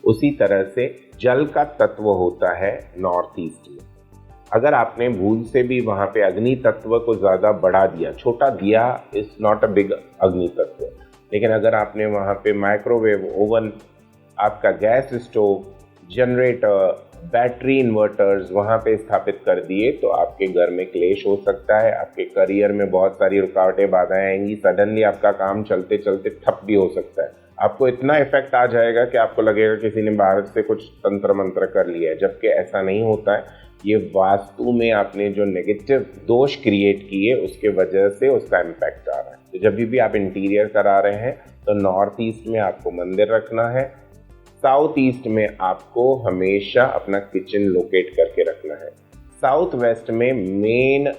उसी तरह से जल का तत्व होता है नॉर्थ ईस्ट में। अगर आपने भूल से भी वहाँ पे अग्नि तत्व को ज़्यादा बढ़ा दिया, छोटा दिया इज नॉट अ बिग अग्नि तत्व, लेकिन अगर आपने वहाँ पे माइक्रोवेव ओवन, आपका gas stove, generator, battery inverters वहाँ पे स्थापित कर दिए तो आपके घर में क्लेश हो सकता है, आपके करियर में बहुत सारी रुकावटें बाधाएं आएंगी, सडनली आपका काम चलते चलते ठप भी हो सकता है। आपको इतना इफेक्ट आ जाएगा कि आपको लगेगा किसी ने बाहर से कुछ तंत्र मंत्र कर लिया है, जबकि ऐसा नहीं होता है। ये वास्तु में आपने जो नेगेटिव दोष क्रिएट किए उसके वजह से उसका इम्पैक्ट आ रहा है। तो जब भी आप इंटीरियर करा रहे हैं तो नॉर्थ ईस्ट में आपको मंदिर रखना है, साउथ ईस्ट में आपको हमेशा अपना किचन लोकेट करके रखना है, साउथ वेस्ट में मेन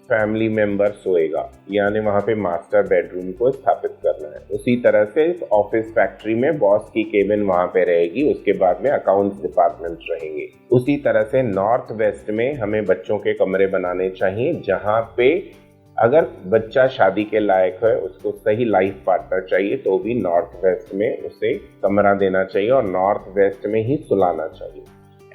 फैमिली मेंबर सोएगा, यानी वहाँ पे मास्टर बेडरूम को स्थापित करना है। उसी तरह से ऑफिस फैक्ट्री में बॉस की केबिन वहाँ पे रहेगी, उसके बाद में अकाउंट्स डिपार्टमेंट रहेंगे। उसी तरह से नॉर्थ वेस्ट में हमें बच्चों के कमरे बनाने चाहिए, जहाँ पे अगर बच्चा शादी के लायक है, उसको सही लाइफ पार्टनर चाहिए तो भी नॉर्थ वेस्ट में उसे कमरा देना चाहिए और नॉर्थ वेस्ट में ही सुलाना चाहिए।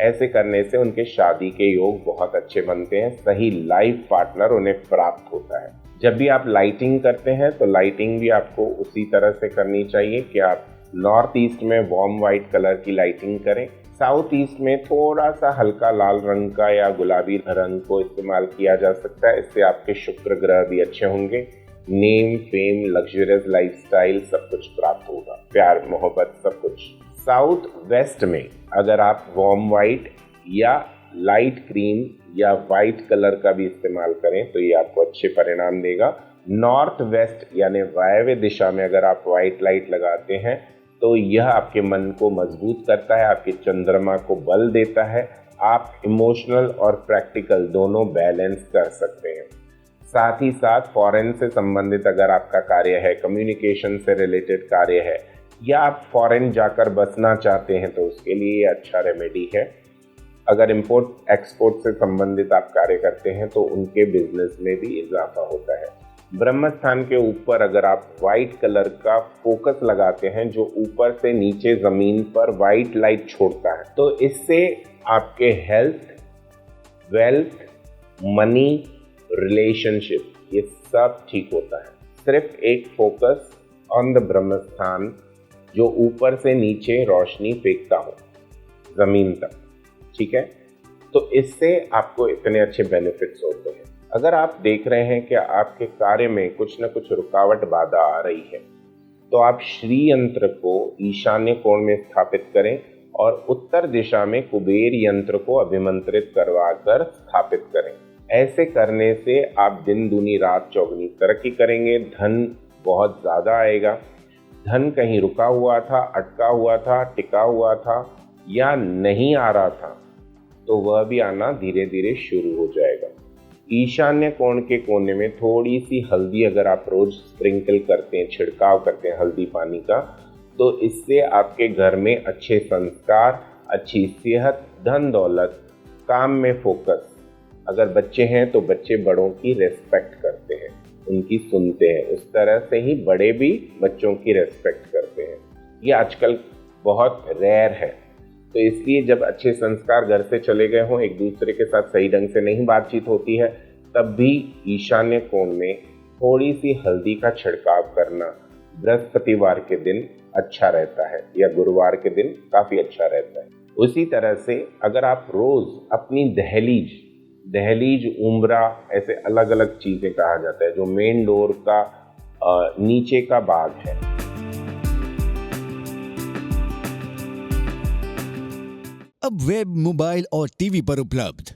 ऐसे करने से उनके शादी के योग बहुत अच्छे बनते हैं, सही लाइफ पार्टनर उन्हें प्राप्त होता है। जब भी आप लाइटिंग करते हैं तो लाइटिंग भी आपको उसी तरह से करनी चाहिए कि आप नॉर्थ ईस्ट में वार्म वाइट कलर की लाइटिंग करें, साउथ ईस्ट में थोड़ा सा हल्का लाल रंग का या गुलाबी रंग को इस्तेमाल किया जा सकता है। इससे आपके शुक्र ग्रह भी अच्छे होंगे, नेम, फेम, लग्जरियस लाइफस्टाइल सब कुछ प्राप्त होगा, प्यार मोहब्बत सब कुछ। साउथ वेस्ट में अगर आप वार्म वाइट या लाइट क्रीम या वाइट कलर का भी इस्तेमाल करें तो ये आपको अच्छे परिणाम देगा। नॉर्थ वेस्ट यानी वायव्य दिशा में अगर आप वाइट लाइट लगाते हैं तो यह आपके मन को मजबूत करता है, आपके चंद्रमा को बल देता है, आप इमोशनल और प्रैक्टिकल दोनों बैलेंस कर सकते हैं। साथ ही साथ फॉरेन से संबंधित अगर आपका कार्य है, कम्युनिकेशन से रिलेटेड कार्य है, या आप फॉरेन जाकर बसना चाहते हैं तो उसके लिए ये अच्छा रेमेडी है। अगर इंपोर्ट एक्सपोर्ट से संबंधित आप कार्य करते हैं तो उनके बिजनेस में भी इजाफा होता है। ब्रह्म स्थान के ऊपर अगर आप वाइट कलर का फोकस लगाते हैं जो ऊपर से नीचे जमीन पर वाइट लाइट छोड़ता है, तो इससे आपके हेल्थ, वेल्थ, मनी, रिलेशनशिप ये सब ठीक होता है। सिर्फ एक फोकस ऑन द ब्रह्म स्थान जो ऊपर से नीचे रोशनी फेंकता हो जमीन तक, ठीक है, तो इससे आपको इतने अच्छे बेनिफिट्स होते हैं। अगर आप देख रहे हैं कि आपके कार्य में कुछ न कुछ रुकावट बाधा आ रही है तो आप श्री यंत्र को ईशान्य कोण में स्थापित करें और उत्तर दिशा में कुबेर यंत्र को अभिमंत्रित करवा कर स्थापित करें। ऐसे करने से आप दिन दूनी रात चौगुनी तरक्की करेंगे, धन बहुत ज़्यादा आएगा। धन कहीं रुका हुआ था, अटका हुआ था, टिका हुआ था या नहीं आ रहा था तो वह भी आना धीरे धीरे शुरू हो जाएगा। ईशान्य कोण के कोने में थोड़ी सी हल्दी अगर आप रोज स्प्रिंकल करते हैं, छिड़काव करते हैं हल्दी पानी का, तो इससे आपके घर में अच्छे संस्कार, अच्छी सेहत, धन दौलत, काम में फोकस। अगर बच्चे हैं तो बच्चे बड़ों की रेस्पेक्ट करते हैं, उनकी सुनते हैं, उस तरह से ही बड़े भी बच्चों की रेस्पेक्ट करते हैं। ये आजकल बहुत रेयर है, तो इसलिए जब अच्छे संस्कार घर से चले गए हों, एक दूसरे के साथ सही ढंग से नहीं बातचीत होती है, तब भी ईशान्य कोण में थोड़ी सी हल्दी का छिड़काव करना बृहस्पतिवार के दिन अच्छा रहता है या गुरुवार के दिन काफ़ी अच्छा रहता है। उसी तरह से अगर आप रोज़ अपनी दहलीज, उम्रा, ऐसे अलग अलग चीज़ें कहा जाता है, जो मेन डोर का नीचे का भाग है, अब वेब, मोबाइल और टीवी पर उपलब्ध